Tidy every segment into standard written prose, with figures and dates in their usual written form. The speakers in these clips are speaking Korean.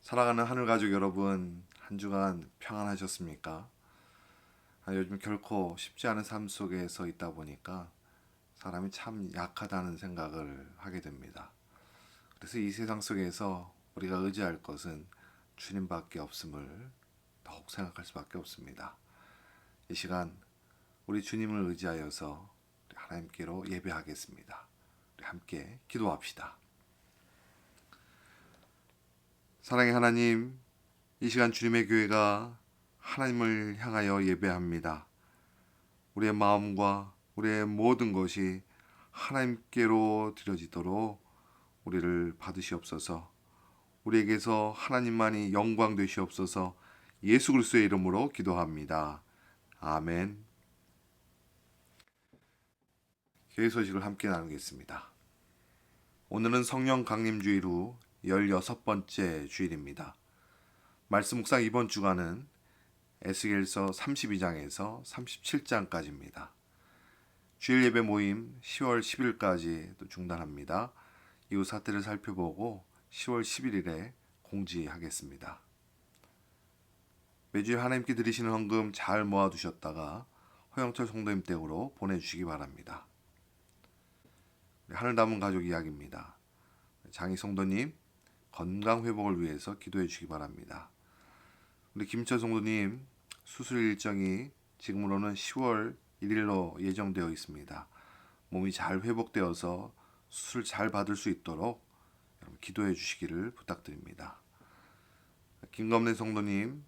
사랑하는 하늘가족 여러분, 한 주간 평안하셨습니까? 요즘 결코 쉽지 않은 삶 속에서 있다 보니까 사람이 참 약하다는 생각을 하게 됩니다. 그래서 이 세상 속에서 우리가 의지할 것은 주님밖에 없음을 더욱 생각할 수밖에 없습니다. 이 시간 우리 주님을 의지하여서 하나님께로 예배하겠습니다. 우리 함께 기도합시다. 사랑의 하나님, 이 시간 주님의 교회가 하나님을 향하여 예배합니다. 우리의 마음과 우리의 모든 것이 하나님께로 드려지도록 우리를 받으시옵소서. 우리에게서 하나님만이 영광 되시옵소서. 예수 그리스도의 이름으로 기도합니다. 아멘. 교회 소식을 함께 나누겠습니다. 오늘은 성령 강림 주일 후 16번째 주일입니다. 말씀 묵상 이번 주간은 에스겔서 32장에서 37장까지입니다. 주일 예배 모임 10월 10일까지 중단합니다. 이후 사태를 살펴보고 10월 11일에 공지하겠습니다. 매주일 하나님께 드리시는 헌금 잘 모아두셨다가 허영철 성도님 댁으로 보내주시기 바랍니다. 하늘 담은 가족 이야기입니다. 장희 성도님 건강 회복을 위해서 기도해 주시기 바랍니다. 우리 김철 성도님 수술 일정이 지금으로는 10월 1일로 예정되어 있습니다. 몸이 잘 회복되어서 수술 잘 받을 수 있도록 여러분 기도해 주시기를 부탁드립니다. 김검래 성도님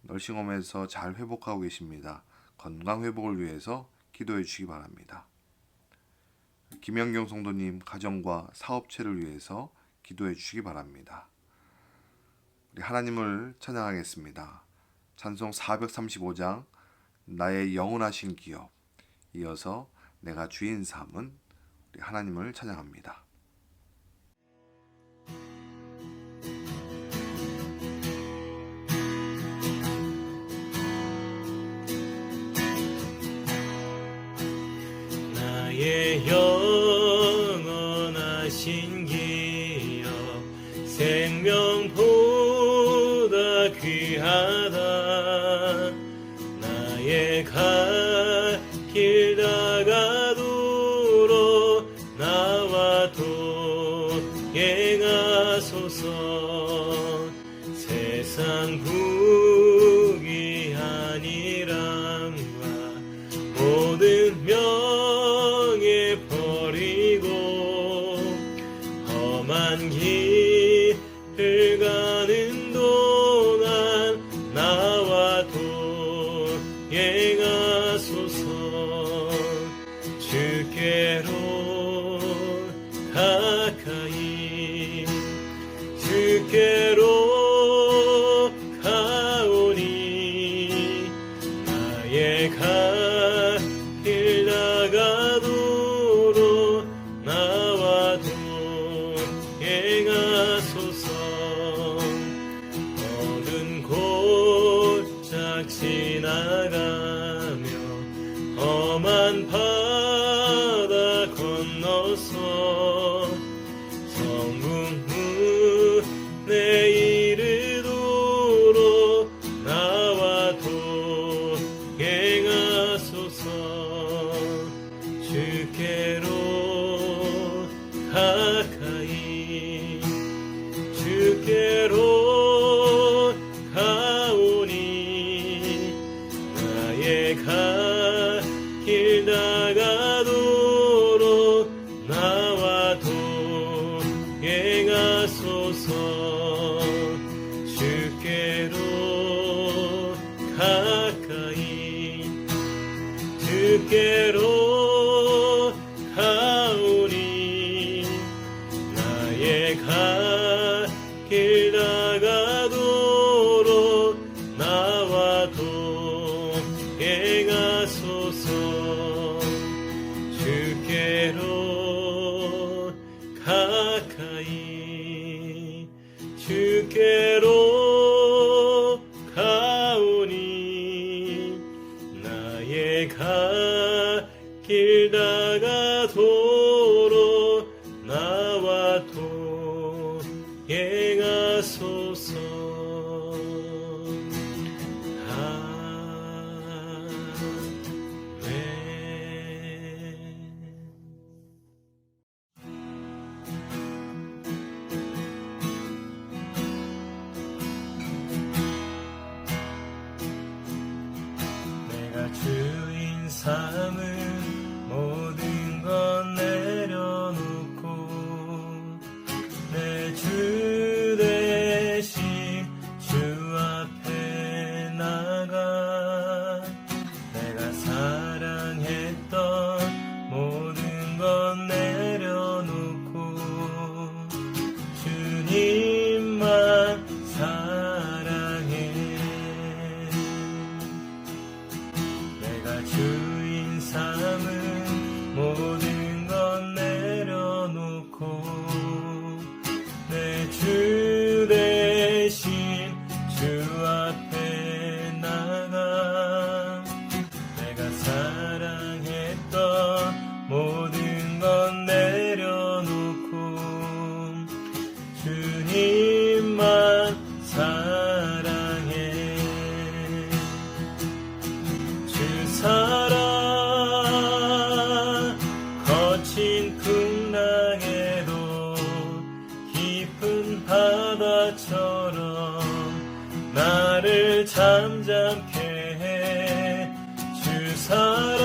널싱홈에서 잘 회복하고 계십니다. 건강 회복을 위해서 기도해 주시기 바랍니다. 김영경 성도님 가정과 사업체를 위해서 기도해 주시기 바랍니다. 우리 하나님을 찬양하겠습니다. 찬송 435장 나의 영원하신 기업, 이어서 내가 주인 삼은 우리 하나님을 찬양합니다. 나의 영원하신 기업 생명보다 귀하다. 나의 갈 길 다가도록 나와 동행하소서. 세상 부귀한 일함과 모든 명예 버리고 험한 길을 가는 동안 나와 동행하소서. 주께로 가까이 주께로 가오니 나의 길 나가도록 나와 동행하소서. 어느 골짝 지나가며 험한 바다 건너서 성문에 이르도록 나와 동행하소서. 주께로 가까이 주께로 가오니 나의 길 나가도록 나와 동행하소서. 주께로 가까이 주께로 가오니 나의 길 나가도록 나와 동행하소서. 주께로 가까이 주께로 가오니 나의 길 나가도록 나와 동행하소서. 바다처럼 나를 잠잠케 해 주사랑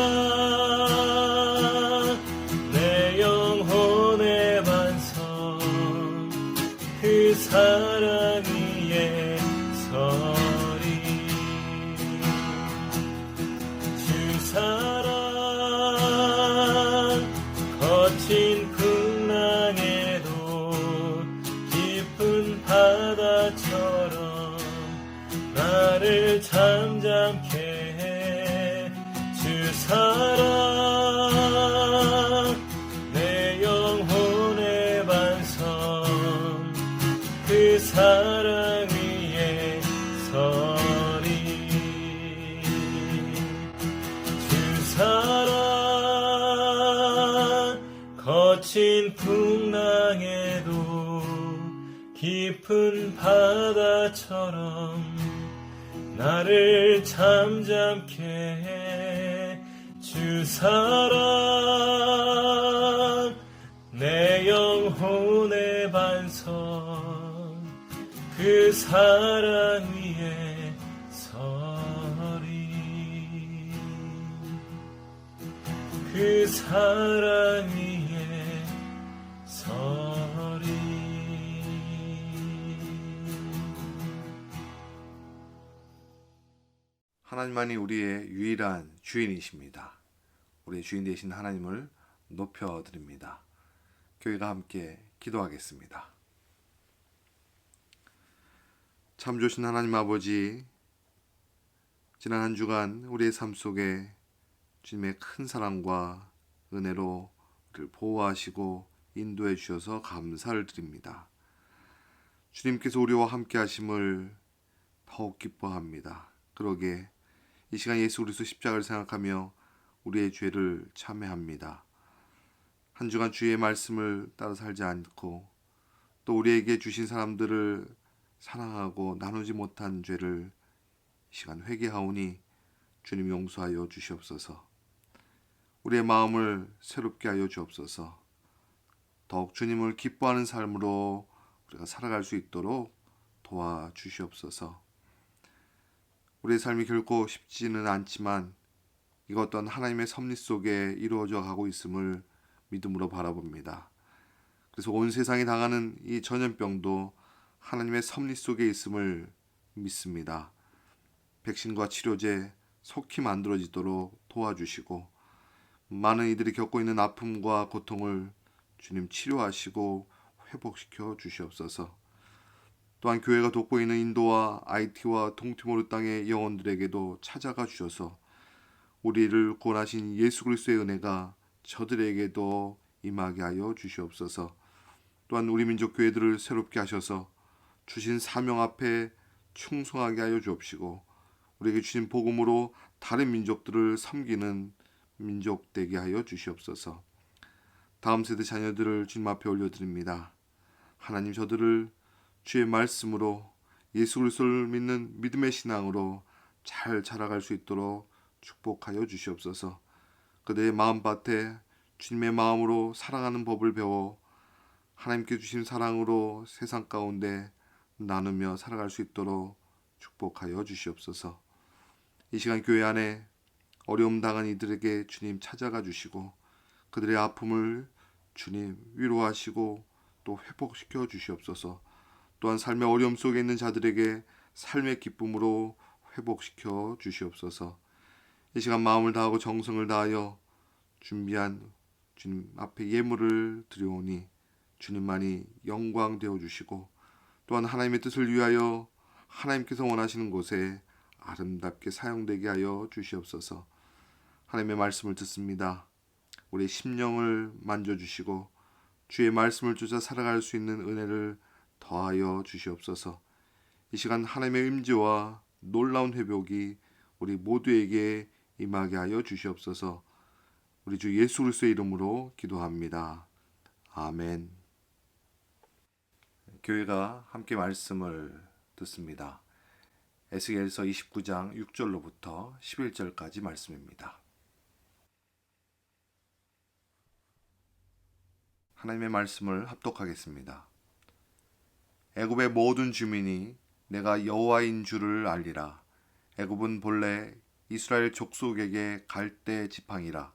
내 영혼의 반석 그 사랑 위에 서리 주사랑 거친 풍랑에도 깊은 바다처럼 나를 잠잠케 해 주사랑 내 영혼의 반석 그 사랑 위에 서리 주사랑 거친 풍랑에도 깊은 바다처럼 나를 잠잠케 해 주사랑 내 영혼의 반석 그 사랑 위에 서리 그 사랑 위에 서리 하나님만이 우리의 유일한 주인이십니다. 우리의 주인 되신 하나님을 높여드립니다. 교회가 함께 기도하겠습니다. 참 좋으신 하나님 아버지, 지난 한 주간 우리의 삶 속에 주님의 큰 사랑과 은혜로 우리를 보호하시고 인도해 주셔서 감사를 드립니다. 주님께서 우리와 함께 하심을 더욱 기뻐합니다. 그러게 이 시간 예수 그리스도 십자가를 생각하며 우리의 죄를 참회합니다. 한 주간 주의 말씀을 따라 살지 않고 또 우리에게 주신 사람들을 사랑하고 나누지 못한 죄를 이 시간 회개하오니 주님 용서하여 주시옵소서. 우리의 마음을 새롭게 하여 주옵소서. 더욱 주님을 기뻐하는 삶으로 우리가 살아갈 수 있도록 도와주시옵소서. 우리의 삶이 결코 쉽지는 않지만 이것 또한 하나님의 섭리 속에 이루어져 가고 있음을 믿음으로 바라봅니다. 그래서 온 세상이 당하는 이 전염병도 하나님의 섭리 속에 있음을 믿습니다. 백신과 치료제 속히 만들어지도록 도와주시고 많은 이들이 겪고 있는 아픔과 고통을 주님 치료하시고 회복시켜 주시옵소서. 또한 교회가 돕고 있는 인도와 아이티와 동티모르 땅의 영혼들에게도 찾아가 주셔서 우리를 구원하신 예수 그리스도의 은혜가 저들에게도 임하게 하여 주시옵소서. 또한 우리 민족 교회들을 새롭게 하셔서 주신 사명 앞에 충성하게 하여 주옵시고 우리에게 주신 복음으로 다른 민족들을 섬기는 민족 되게 하여 주시옵소서. 다음 세대 자녀들을 주님 앞에 올려드립니다. 하나님 저들을 주의 말씀으로 예수 그리스도를 믿는 믿음의 신앙으로 잘 자라갈 수 있도록 축복하여 주시옵소서. 그들의 마음밭에 주님의 마음으로 사랑하는 법을 배워 하나님께 주신 사랑으로 세상 가운데 나누며 살아갈 수 있도록 축복하여 주시옵소서. 이 시간 교회 안에 어려움 당한 이들에게 주님 찾아가 주시고 그들의 아픔을 주님 위로하시고 또 회복시켜 주시옵소서. 또한 삶의 어려움 속에 있는 자들에게 삶의 기쁨으로 회복시켜 주시옵소서. 이 시간 마음을 다하고 정성을 다하여 준비한 주님 앞에 예물을 드려오니 주님만이 영광 되어 주시고 또한 하나님의 뜻을 위하여 하나님께서 원하시는 곳에 아름답게 사용되게 하여 주시옵소서. 하나님의 말씀을 듣습니다. 우리의 심령을 만져주시고 주의 말씀을 쫓아 살아갈 수 있는 은혜를 더하여 주시옵소서. 이 시간 하나님의 임재와 놀라운 회복이 우리 모두에게 임하게 하여 주시옵소서. 우리 주 예수 그리스도의 이름으로 기도합니다. 아멘. 교회가 함께 말씀을 듣습니다. 에스겔서 29장 6절로부터 11절까지 말씀입니다. 하나님의 말씀을 합독하겠습니다. 애굽의 모든 주민이 내가 여호와인 줄을 알리라. 애굽은 본래 이스라엘 족속에게 갈대 지팡이라.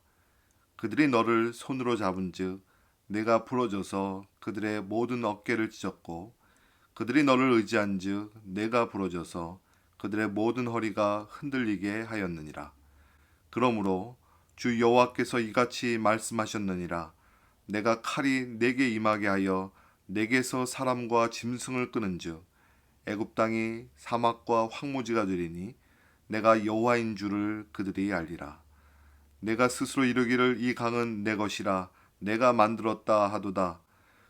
그들이 너를 손으로 잡은즉 내가 부러져서 그들의 모든 어깨를 찢었고 그들이 너를 의지한즉 내가 부러져서 그들의 모든 허리가 흔들리게 하였느니라. 그러므로 주 여호와께서 이같이 말씀하셨느니라. 내가 칼이 내게 임하게 하여 내게서 사람과 짐승을 끄는즉 애굽 땅이 사막과 황무지가 되리니 내가 여호와인 줄을 그들이 알리라. 내가 스스로 이르기를 이 강은 내 것이라 내가 만들었다 하도다.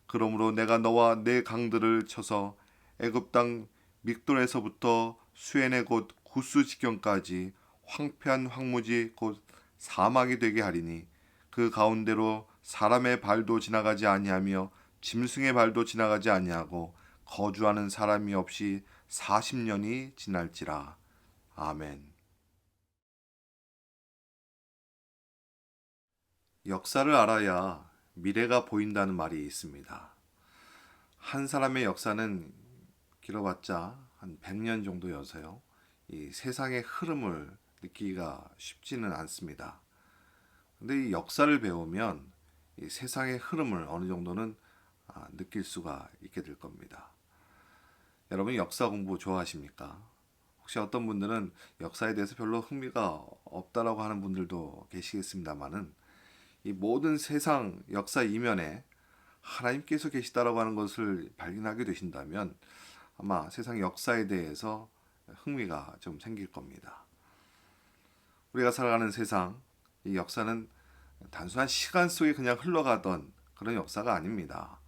그러므로 내가 너와 내 강들을 쳐서 애굽 땅 믹돌에서부터 수엔의 곧 구스 지경까지 황폐한 황무지 곧 사막이 되게 하리니 그 가운데로 사람의 발도 지나가지 아니하며 짐승의 발도 지나가지 아니하고 거주하는 사람이 없이 40년이 지날지라. 아멘. 역사를 알아야 미래가 보인다는 말이 있습니다. 한 사람의 역사는 길어봤자 한 100년 정도여서요. 이 세상의 흐름을 느끼기가 쉽지는 않습니다. 근데 이 역사를 배우면 이 세상의 흐름을 어느 정도는 느낄 수가 있게 될 겁니다. 여러분 역사 공부 좋아하십니까? 혹시 어떤 분들은 역사에 대해서 별로 흥미가 없다라고 하는 분들도 계시겠습니다만은 이 모든 세상 역사 이면에 하나님께서 계시다라고 하는 것을 발견하게 되신다면 아마 세상 역사에 대해서 흥미가 좀 생길 겁니다. 우리가 살아가는 세상, 이 역사는 단순한 시간 속에 그냥 흘러가던 그런 역사가 아닙니다.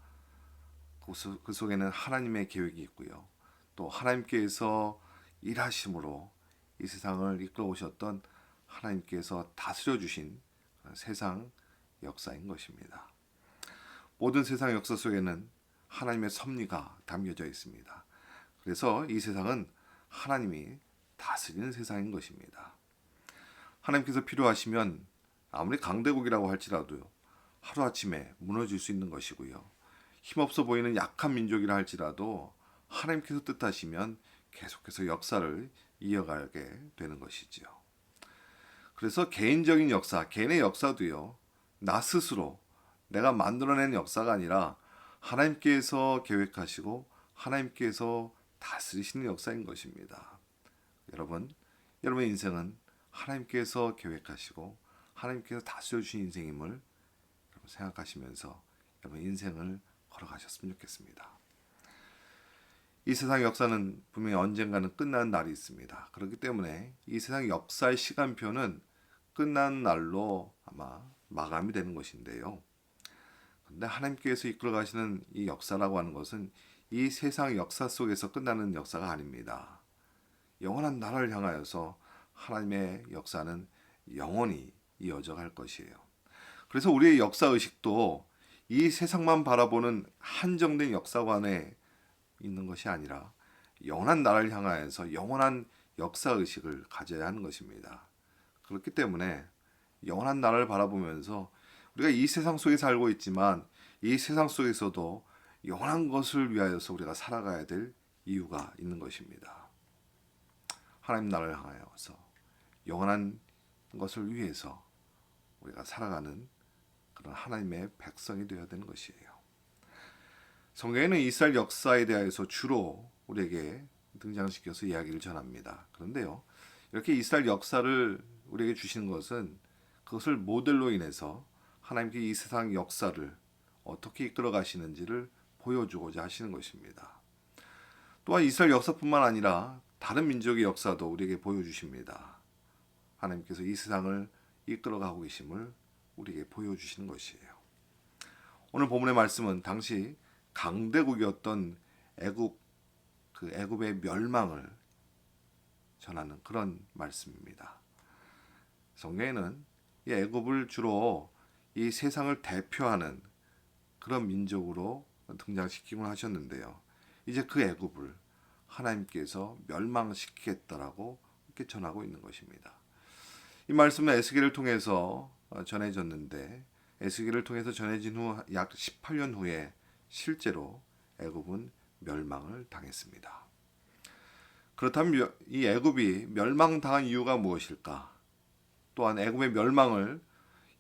그 속에는 하나님의 계획이 있고요. 또 하나님께서 일하심으로 이 세상을 이끌어 오셨던 하나님께서 다스려 주신 세상 역사인 것입니다. 모든 세상 역사 속에는 하나님의 섭리가 담겨져 있습니다. 그래서 이 세상은 하나님이 다스리는 세상인 것입니다. 하나님께서 필요하시면 아무리 강대국이라고 할지라도요, 하루아침에 무너질 수 있는 것이고요. 힘없어 보이는 약한 민족이라 할지라도 하나님께서 뜻하시면 계속해서 역사를 이어가게 되는 것이지요. 그래서 개인적인 역사, 개인의 역사도요, 나 스스로 내가 만들어낸 역사가 아니라 하나님께서 계획하시고 하나님께서 다스리시는 역사인 것입니다. 여러분의 인생은 하나님께서 계획하시고 하나님께서 다스려 주신 인생임을 생각하시면서 여러분 인생을 걸어가셨으면 좋겠습니다. 이 세상 역사는 분명히 언젠가는 끝나는 날이 있습니다. 그렇기 때문에 이 세상 역사의 시간표는 끝나는 날로 아마 마감이 되는 것인데요. 그런데 하나님께서 이끌어 가시는 이 역사라고 하는 것은 이 세상 역사 속에서 끝나는 역사가 아닙니다. 영원한 나라를 향하여서 하나님의 역사는 영원히 이어져 갈 것이에요. 그래서 우리의 역사 의식도 이 세상만 바라보는 한정된 역사관에 있는 것이 아니라 영원한 나라를 향하여서 영원한 역사 의식을 가져야 하는 것입니다. 그렇기 때문에 영원한 나라를 바라보면서 우리가 이 세상 속에 살고 있지만 이 세상 속에서도 영원한 것을 위하여서 우리가 살아가야 될 이유가 있는 것입니다. 하나님 나라를 향하여서 영원한 것을 위해서 우리가 살아가는 그런 하나님의 백성이 되어야 되는 것이에요. 성경에는 이스라엘 역사에 대해서 주로 우리에게 등장시켜서 이야기를 전합니다. 그런데요, 이렇게 이스라엘 역사를 우리에게 주시는 것은 그것을 모델로 인해서 하나님께 이 세상 역사를 어떻게 이끌어 가시는지를 보여주고자 하시는 것입니다. 또한 이스라엘 역사뿐만 아니라 다른 민족의 역사도 우리에게 보여주십니다. 하나님께서 이 세상을 이끌어가고 계심을 우리에게 보여주시는 것이에요. 오늘 본문의 말씀은 당시 강대국이었던 애굽의 멸망을 전하는 그런 말씀입니다. 성경에는 이 애굽을 주로 이 세상을 대표하는 그런 민족으로 등장시키곤 하셨는데요. 이제 그 애굽을 하나님께서 멸망시키겠다라고 이렇게 전하고 있는 것입니다. 이 말씀은 에스겔을 통해서 전해졌는데 에스겔을 통해서 전해진 후 약 18년 후에 실제로 애굽은 멸망을 당했습니다. 그렇다면 이 애굽이 멸망당한 이유가 무엇일까? 또한 애굽의 멸망을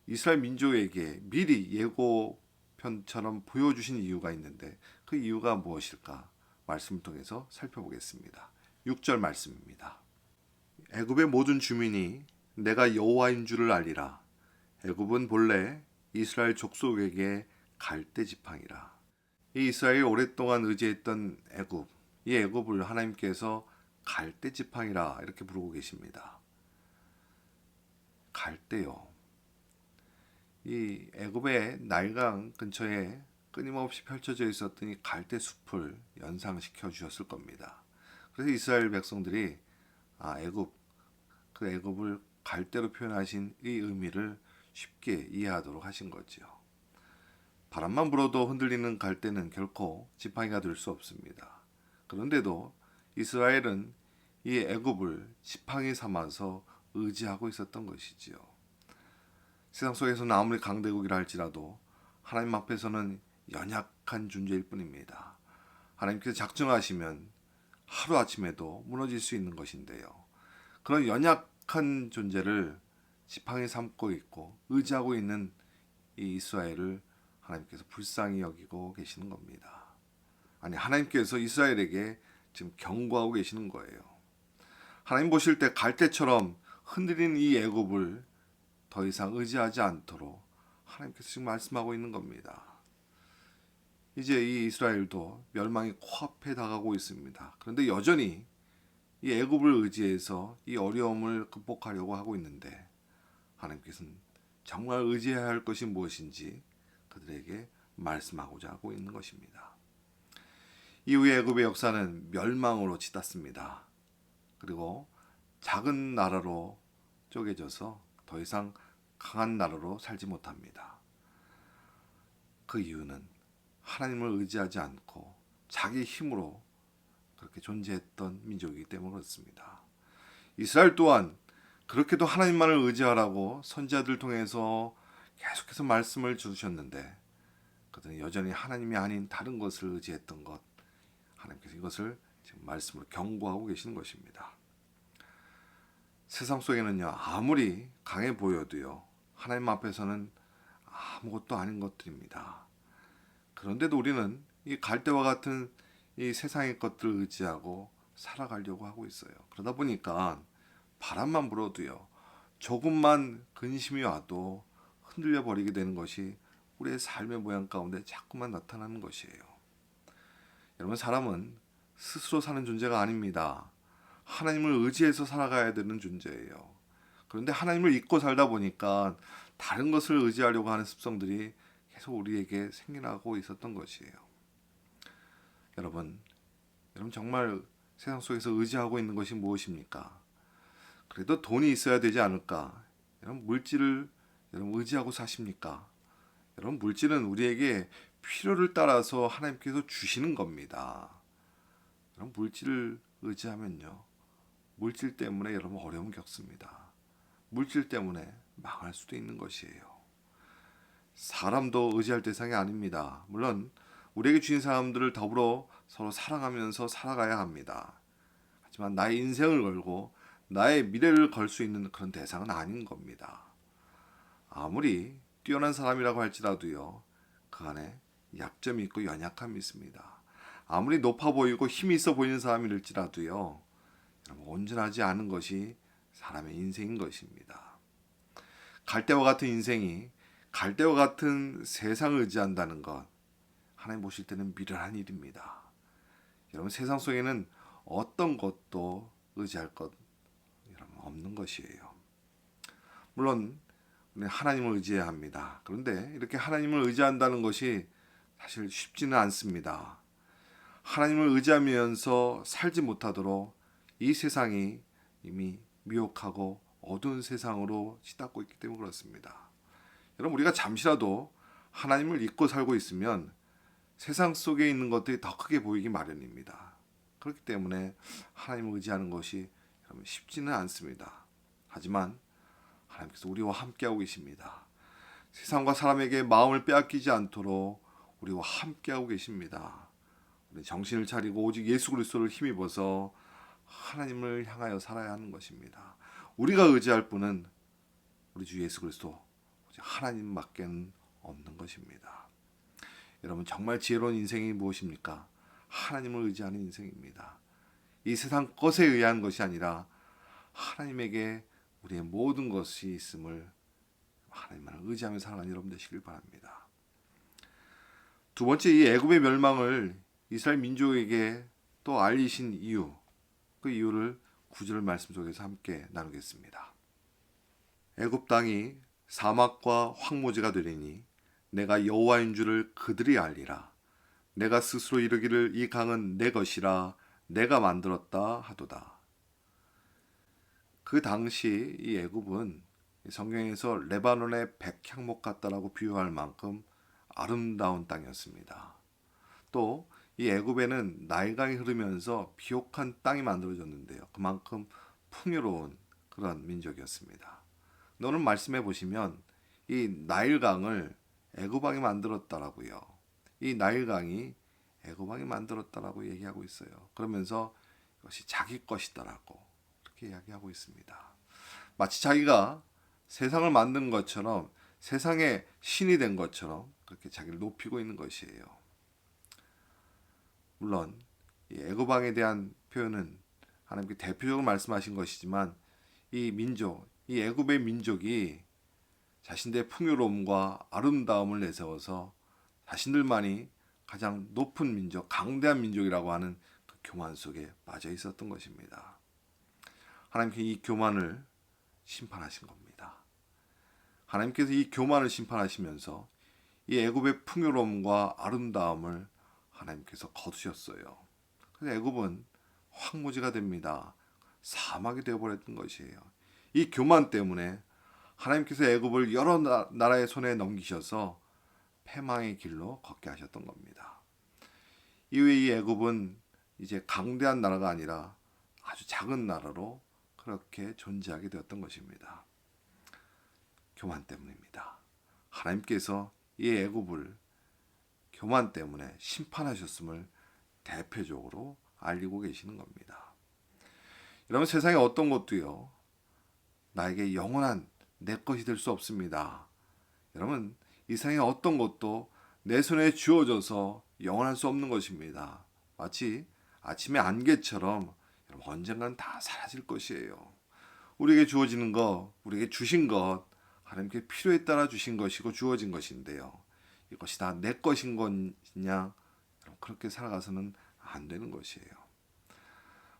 이스라엘 민족에게 미리 예고편처럼 보여주신 이유가 있는데 그 이유가 무엇일까? 말씀을 통해서 살펴보겠습니다. 6절 말씀입니다. 애굽의 모든 주민이 내가 여호와인 줄을 알리라. 애굽은 본래 이스라엘 족속에게 갈대 지팡이라. 이 이스라엘이 오랫동안 의지했던 애굽, 이 애굽을 하나님께서 갈대 지팡이라 이렇게 부르고 계십니다. 갈대요. 이 애굽의 나일강 근처에 끊임없이 펼쳐져 있었던 이 갈대 숲을 연상시켜 주셨을 겁니다. 그래서 이스라엘 백성들이 애굽, 그 애굽을 갈대로 표현하신 이 의미를 쉽게 이해하도록 하신 거지요. 바람만 불어도 흔들리는 갈대는 결코 지팡이가 될 수 없습니다. 그런데도 이스라엘은 이 애굽을 지팡이 삼아서 의지하고 있었던 것이지요. 세상 속에서는 아무리 강대국이라 할지라도 하나님 앞에서는 연약한 존재일 뿐입니다. 하나님께서 작정하시면 하루아침에도 무너질 수 있는 것인데요. 그런 연약한 존재를 지팡이 삼고 있고 의지하고 있는 이 이스라엘을 하나님께서 불쌍히 여기고 계시는 겁니다. 아니, 하나님께서 이스라엘에게 지금 경고하고 계시는 거예요. 하나님 보실 때 갈대처럼 흔들린 이 애굽을 더 이상 의지하지 않도록 하나님께서 지금 말씀하고 있는 겁니다. 이제 이 이스라엘도 멸망이 코앞에 다가오고 있습니다. 그런데 여전히 이 애굽을 의지해서 이 어려움을 극복하려고 하고 있는데 하나님께서는 정말 의지해야 할 것이 무엇인지 그들에게 말씀하고자 하고 있는 것입니다. 이후에 애굽의 역사는 멸망으로 치닫습니다. 그리고 작은 나라로 쪼개져서 더 이상 강한 나라로 살지 못합니다. 그 이유는 하나님을 의지하지 않고 자기 힘으로 그렇게 존재했던 민족이기 때문에 그렇습니다. 이스라엘 또한 그렇게도 하나님만을 의지하라고 선지자들 통해서 계속해서 말씀을 주셨는데 그들은 여전히 하나님이 아닌 다른 것을 의지했던 것, 하나님께서 이것을 지금 말씀으로 경고하고 계시는 것입니다. 세상 속에는요, 아무리 강해 보여도요, 하나님 앞에서는 아무것도 아닌 것들입니다. 그런데도 우리는 이 갈대와 같은 이 세상의 것들을 의지하고 살아가려고 하고 있어요. 그러다 보니까 바람만 불어도요, 조금만 근심이 와도 흔들려 버리게 되는 것이 우리의 삶의 모양 가운데 자꾸만 나타나는 것이에요. 여러분, 사람은 스스로 사는 존재가 아닙니다. 하나님을 의지해서 살아가야 되는 존재예요. 그런데 하나님을 잊고 살다 보니까 다른 것을 의지하려고 하는 습성들이 계속 우리에게 생겨나고 있었던 것이에요. 여러분 정말 세상 속에서 의지하고 있는 것이 무엇입니까? 그래도 돈이 있어야 되지 않을까? 여러분, 물질을 여러분 의지하고 사십니까? 여러분, 물질은 우리에게 필요를 따라서 하나님께서 주시는 겁니다. 여러분, 물질을 의지하면요, 물질 때문에 여러분 어려움 겪습니다. 물질 때문에 망할 수도 있는 것이에요. 사람도 의지할 대상이 아닙니다. 물론 우리에게 주신 사람들을 더불어 서로 사랑하면서 살아가야 합니다. 하지만 나의 인생을 걸고 나의 미래를 걸 수 있는 그런 대상은 아닌 겁니다. 아무리 뛰어난 사람이라고 할지라도요, 그 안에 약점이 있고 연약함이 있습니다. 아무리 높아 보이고 힘이 있어 보이는 사람일지라도요, 온전하지 않은 것이 사람의 인생인 것입니다. 갈대와 같은 인생이 갈대와 같은 세상을 의지한다는 것, 하나님 보실 때는 미련한 일입니다. 여러분, 세상 속에는 어떤 것도 의지할 것 여러분 없는 것이에요. 물론 우리는 하나님을 의지해야 합니다. 그런데 이렇게 하나님을 의지한다는 것이 사실 쉽지는 않습니다. 하나님을 의지하면서 살지 못하도록 이 세상이 이미 미혹하고 어두운 세상으로 치닫고 있기 때문에 그렇습니다. 여러분, 우리가 잠시라도 하나님을 잊고 살고 있으면 세상 속에 있는 것들이 더 크게 보이기 마련입니다. 그렇기 때문에 하나님을 의지하는 것이 여러분 쉽지는 않습니다. 하지만 하나님께서 우리와 함께하고 계십니다. 세상과 사람에게 마음을 빼앗기지 않도록 우리와 함께하고 계십니다. 우리 정신을 차리고 오직 예수 그리스도를 힘입어서 하나님을 향하여 살아야 하는 것입니다. 우리가 의지할 분은 우리 주 예수 그리스도, 오직 하나님밖에는 없는 것입니다. 여러분, 정말 지혜로운 인생이 무엇입니까? 하나님을 의지하는 인생입니다. 이 세상 것에 의한 것이 아니라 하나님에게 우리의 모든 것이 있음을 하나님만을 의지하며 살아가는 여러분 되시길 바랍니다. 두 번째, 이 애굽의 멸망을 이스라엘 민족에게 또 알리신 이유, 그 이유를 9절 말씀 속에서 함께 나누겠습니다. 애굽 땅이 사막과 황무지가 되리니 내가 여호와인 줄을 그들이 알리라. 내가 스스로 이르기를 이 강은 내 것이라 내가 만들었다 하도다. 그 당시 이 애굽은 성경에서 레바논의 백향목 같다라고 비유할 만큼 아름다운 땅이었습니다. 또 이 애굽에는 나일강이 흐르면서 비옥한 땅이 만들어졌는데요. 그만큼 풍요로운 그런 민족이었습니다. 오늘 말씀해 보시면 이 나일강을 애굽왕이 만들었다라고요. 이 나일강이 애굽왕이 만들었다라고 얘기하고 있어요. 그러면서 이것이 자기 것이다라고 이렇게 이야기하고 있습니다. 마치 자기가 세상을 만든 것처럼, 세상의 신이 된 것처럼 그렇게 자기를 높이고 있는 것이에요. 물론 이 애굽왕에 대한 표현은 하나님께 대표적으로 말씀하신 것이지만 이 민족, 이 애굽의 민족이 자신들의 풍요로움과 아름다움을 내세워서 자신들만이 가장 높은 민족, 강대한 민족이라고 하는 그 교만 속에 빠져 있었던 것입니다. 하나님께서 이 교만을 심판하신 겁니다. 하나님께서 이 교만을 심판하시면서 이 애굽의 풍요로움과 아름다움을 하나님께서 거두셨어요. 그래서 애굽은 황무지가 됩니다. 사막이 되어버렸던 것이에요. 이 교만 때문에 하나님께서 애굽을 여러 나라의 손에 넘기셔서 패망의 길로 걷게 하셨던 겁니다. 이후에 이 애굽은 이제 강대한 나라가 아니라 아주 작은 나라로 그렇게 존재하게 되었던 것입니다. 교만 때문입니다. 하나님께서 이 애굽을 교만 때문에 심판하셨음을 대표적으로 알리고 계시는 겁니다. 여러분, 세상에 어떤 것도요, 나에게 영원한 내 것이 될 수 없습니다. 여러분, 이 세상에 어떤 것도 내 손에 쥐어져서 영원할 수 없는 것입니다. 마치 아침의 안개처럼 여러분, 언젠간 다 사라질 것이에요. 우리에게 주어지는 것, 우리에게 주신 것, 하나님께 필요에 따라 주신 것이고 주어진 것인데요. 이것이 다 내 것인 거냐? 그렇게 살아가서는 안 되는 것이에요.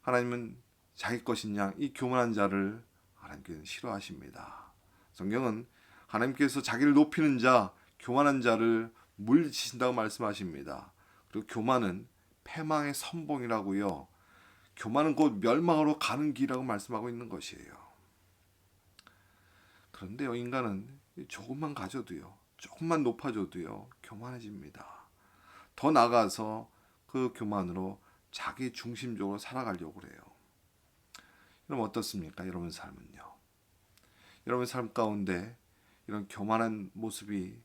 하나님은 자기 것이냐? 이 교만한 자를 하나님께서는 싫어하십니다. 성경은 하나님께서 자기를 높이는 자, 교만한 자를 물리치신다고 말씀하십니다. 그리고 교만은 패망의 선봉이라고요. 교만은 곧 멸망으로 가는 길이라고 말씀하고 있는 것이에요. 그런데요, 인간은 조금만 가져도요, 조금만 높아져도요, 교만해집니다. 더 나아가서 그 교만으로 자기 중심적으로 살아가려고 그래요. 여러분, 어떻습니까? 여러분 삶은요. 여러분 삶 가운데 이런 교만한 모습이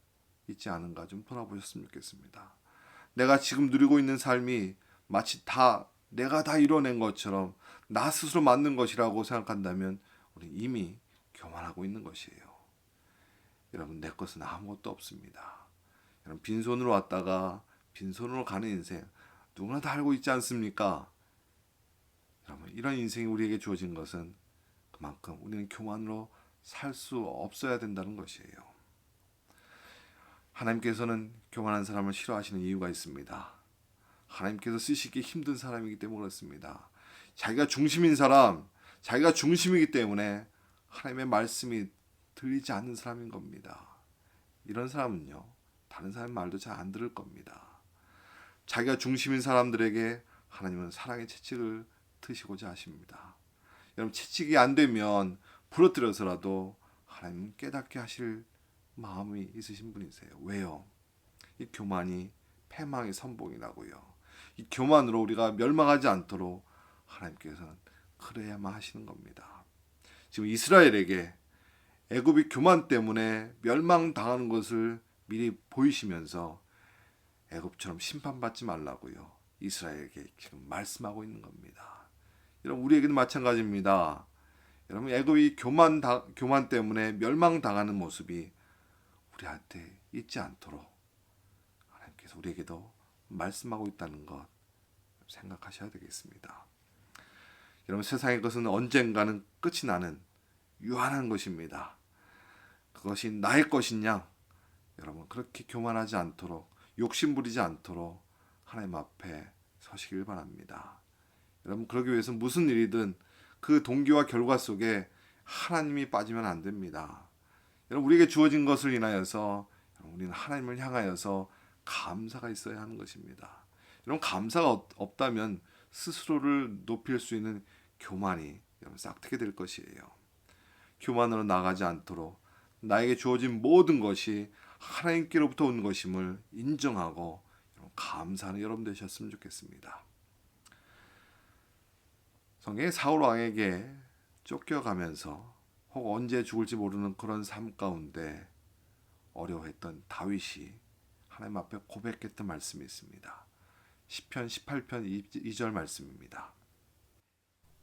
있지 않은가 좀 돌아보셨으면 좋겠습니다. 내가 지금 누리고 있는 삶이 마치 내가 다 이뤄낸 것처럼 나 스스로 만든 것이라고 생각한다면 우리 이미 교만하고 있는 것이에요. 여러분, 내 것은 아무것도 없습니다. 여러분, 빈손으로 왔다가 빈손으로 가는 인생 누구나 다 알고 있지 않습니까? 여러분, 이런 인생이 우리에게 주어진 것은 그만큼 우리는 교만으로 살 수 없어야 된다는 것이에요. 하나님께서는 교만한 사람을 싫어하시는 이유가 있습니다. 하나님께서 쓰시기 힘든 사람이기 때문에 그렇습니다. 자기가 중심인 사람, 자기가 중심이기 때문에 하나님의 말씀이 들리지 않는 사람인 겁니다. 이런 사람은요, 다른 사람 말도 잘 안 들을 겁니다. 자기가 중심인 사람들에게 하나님은 사랑의 채찍을 드시고자 하십니다. 여러분, 채찍이 안 되면 부러뜨려서라도 하나님 깨닫게 하실 마음이 있으신 분이세요. 왜요? 이 교만이 패망의 선봉이라고요. 이 교만으로 우리가 멸망하지 않도록 하나님께서는 그래야만 하시는 겁니다. 지금 이스라엘에게 애굽이 교만 때문에 멸망당하는 것을 미리 보이시면서 애굽처럼 심판받지 말라고요. 이스라엘에게 지금 말씀하고 있는 겁니다. 여러분 우리에게도 마찬가지입니다. 여러분 애굽이 교만 때문에 멸망당하는 모습이 우리한테 있지 않도록 하나님께서 우리에게도 말씀하고 있다는 것 생각하셔야 되겠습니다. 여러분 세상의 것은 언젠가는 끝이 나는 유한한 것입니다. 그것이 나의 것이냐? 여러분 그렇게 교만하지 않도록 욕심부리지 않도록 하나님 앞에 서시길 바랍니다. 여러분 그러기 위해서 무슨 일이든 그 동기와 결과 속에 하나님이 빠지면 안 됩니다. 여러분 우리에게 주어진 것을 인하여서 우리는 하나님을 향하여서 감사가 있어야 하는 것입니다. 여러분 감사가 없다면 스스로를 높일 수 있는 교만이 여러분 싹트게 될 것이에요. 교만으로 나가지 않도록 나에게 주어진 모든 것이 하나님께로부터 온 것임을 인정하고 감사하는 여러분 되셨으면 좋겠습니다. 성경의 사울 왕에게 쫓겨가면서 혹 언제 죽을지 모르는 그런 삶 가운데 어려워했던 다윗이 하나님 앞에 고백했던 말씀이 있습니다. 시편 18편 2절 말씀입니다.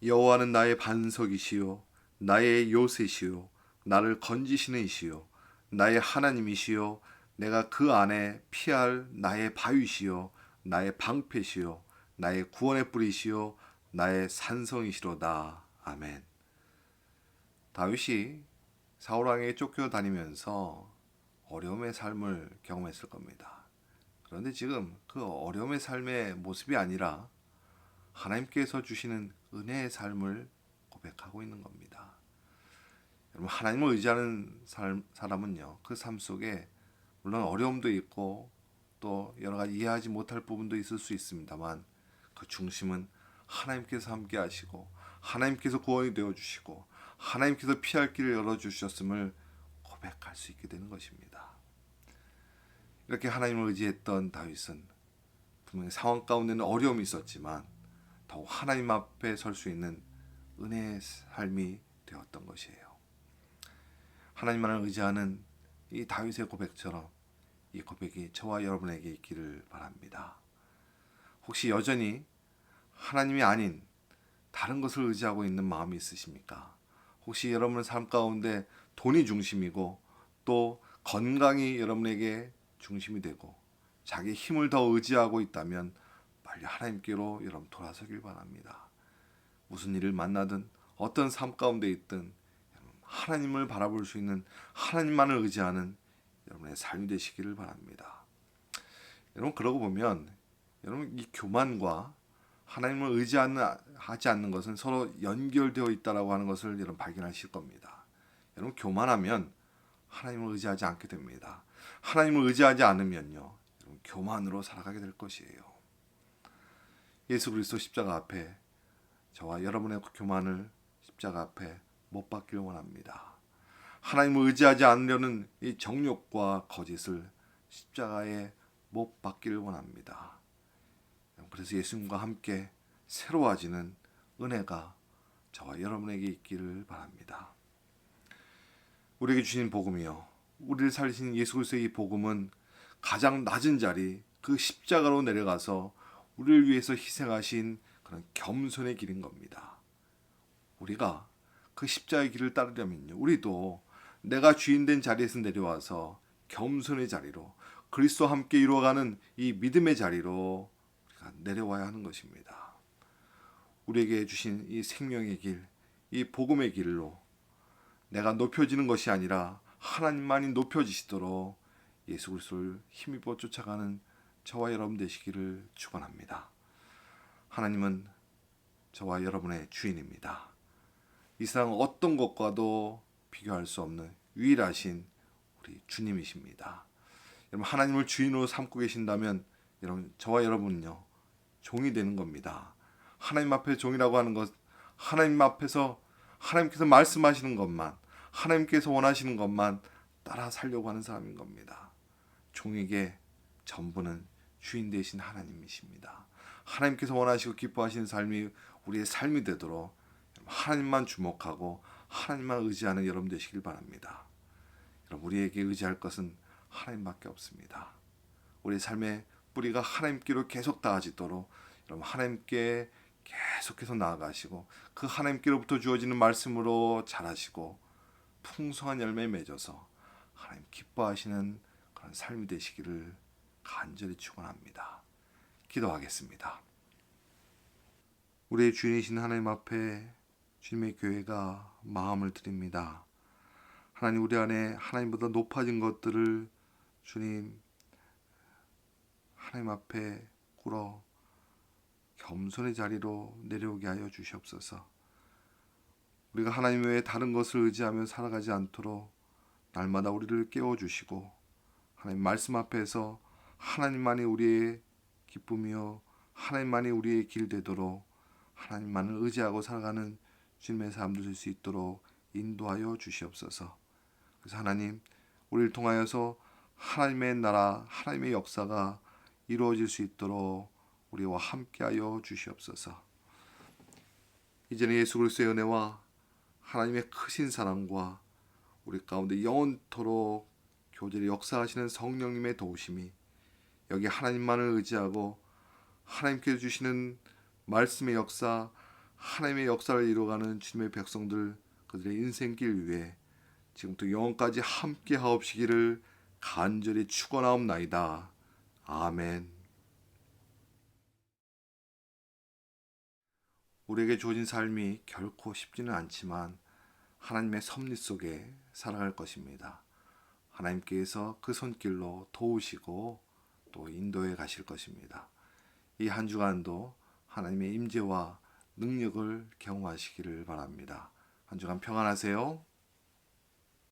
여호와는 나의 반석이시요 나의 요새시요 나를 건지시는 이시요 나의 하나님이시요 내가 그 안에 피할 나의 바위시요 나의 방패시요 나의 구원의 뿌리시요 나의 산성이시로다. 아멘. 다윗이 사울왕에게 쫓겨다니면서 어려움의 삶을 경험했을 겁니다. 그런데 지금 그 어려움의 삶의 모습이 아니라 하나님께서 주시는 은혜의 삶을 고백하고 있는 겁니다. 여러분 하나님을 의지하는 사람은요 그 삶 속에 물론 어려움도 있고 또 여러 가지 이해하지 못할 부분도 있을 수 있습니다만 그 중심은 하나님께서 함께 하시고 하나님께서 구원이 되어 주시고 하나님께서 피할 길을 열어 주셨음을 고백할 수 있게 되는 것입니다. 이렇게 하나님을 의지했던 다윗은 분명히 상황 가운데는 어려움이 있었지만 더욱 하나님 앞에 설 수 있는 은혜의 삶이 되었던 것이에요. 하나님만을 의지하는 이 다윗의 고백처럼 이 고백이 저와 여러분에게 있기를 바랍니다. 혹시 여전히 하나님이 아닌 다른 것을 의지하고 있는 마음이 있으십니까? 혹시 여러분의 삶 가운데 돈이 중심이고 또 건강이 여러분에게 중심이 되고 자기 힘을 더 의지하고 있다면 빨리 하나님께로 여러분 돌아서길 바랍니다. 무슨 일을 만나든 어떤 삶 가운데 있든 하나님을 바라볼 수 있는 하나님만을 의지하는 여러분의 삶이 되시기를 바랍니다. 여러분 그러고 보면 여러분 이 교만과 하나님을 의지하지 않는 것은 서로 연결되어 있다라고 하는 것을 여러분 발견하실 겁니다. 여러분 교만하면 하나님을 의지하지 않게 됩니다. 하나님을 의지하지 않으면요 여러분 교만으로 살아가게 될 것이에요. 예수 그리스도 십자가 앞에 저와 여러분의 교만을 십자가 앞에 못 박기를 원합니다. 하나님을 의지하지 않으려는 이 정욕과 거짓을 십자가에 못 박기를 원합니다. 그래서 예수님과 함께 새로워지는 은혜가 저와 여러분에게 있기를 바랍니다. 우리에게 주신 복음이요 우리를 살리신 예수 그리스도의 이 복음은 가장 낮은 자리 그 십자가로 내려가서 우리를 위해서 희생하신 그런 겸손의 길인 겁니다. 우리가 그 십자가의 길을 따르려면요 우리도 내가 주인된 자리에서 내려와서 겸손의 자리로 그리스도와 함께 이루어가는 이 믿음의 자리로 우리가 내려와야 하는 것입니다. 우리에게 주신 이 생명의 길, 이 복음의 길로 내가 높여지는 것이 아니라 하나님만이 높여지시도록 예수 그리스도를 힘입어 쫓아가는 저와 여러분 되시기를 축원합니다. 하나님은 저와 여러분의 주인입니다. 이 세상 어떤 것과도 비교할 수 없는 유일하신 우리 주님이십니다. 여러분 하나님을 주인으로 삼고 계신다면 여러분 저와 여러분은요 종이 되는 겁니다. 하나님 앞에 종이라고 하는 것 하나님 앞에서 하나님께서 말씀하시는 것만 하나님께서 원하시는 것만 따라 살려고 하는 사람인 겁니다. 종에게 전부는 주인 되신 하나님이십니다. 하나님께서 원하시고 기뻐하시는 삶이 우리의 삶이 되도록 하나님만 주목하고 하나님만 의지하는 여러분 되시길 바랍니다. 여러분 우리에게 의지할 것은 하나님밖에 없습니다. 우리의 삶의 뿌리가 하나님께로 계속 닿아지도록 여러분 하나님께 계속해서 나아가시고 그 하나님께로부터 주어지는 말씀으로 자라시고 풍성한 열매 맺어서 하나님 기뻐하시는 그런 삶이 되시기를 간절히 축원합니다. 기도하겠습니다. 우리의 주인이신 하나님 앞에 주님의 교회가 마음을 드립니다. 하나님, 우리 안에 하나님보다 높아진 것들을 주님 하나님 앞에 꿇어 겸손의 자리로 내려오게 하여 주시옵소서. 우리가 하나님 외에 다른 것을 의지하며 살아가지 않도록 날마다 우리를 깨워주시고 하나님 말씀 앞에서 하나님만이 우리의 기쁨이요 하나님만이 우리의 길 되도록 하나님만을 의지하고 살아가는 주님의 삶 될 수 있도록 인도하여 주시옵소서. 그래서 하나님, 우리를 통하여서 하나님의 나라, 하나님의 역사가 이루어질 수 있도록 우리와 함께하여 주시옵소서. 이제는 예수 그리스도의 은혜와 하나님의 크신 사랑과 우리 가운데 영원토록 교제를 역사하시는 성령님의 도우심이 여기 하나님만을 의지하고 하나님께서 주시는 말씀의 역사, 하나님의 역사를 이루어가는 주님의 백성들 그들의 인생길 위에 지금부터 영원까지 함께 하옵시기를 간절히 축원하옵나이다. 아멘. 우리에게 주어진 삶이 결코 쉽지는 않지만 하나님의 섭리 속에 살아갈 것입니다. 하나님께서 그 손길로 도우시고 또 인도해 가실 것입니다. 이 한 주간도 하나님의 임재와 능력을 경험하시기를 바랍니다. 한 주간 평안하세요.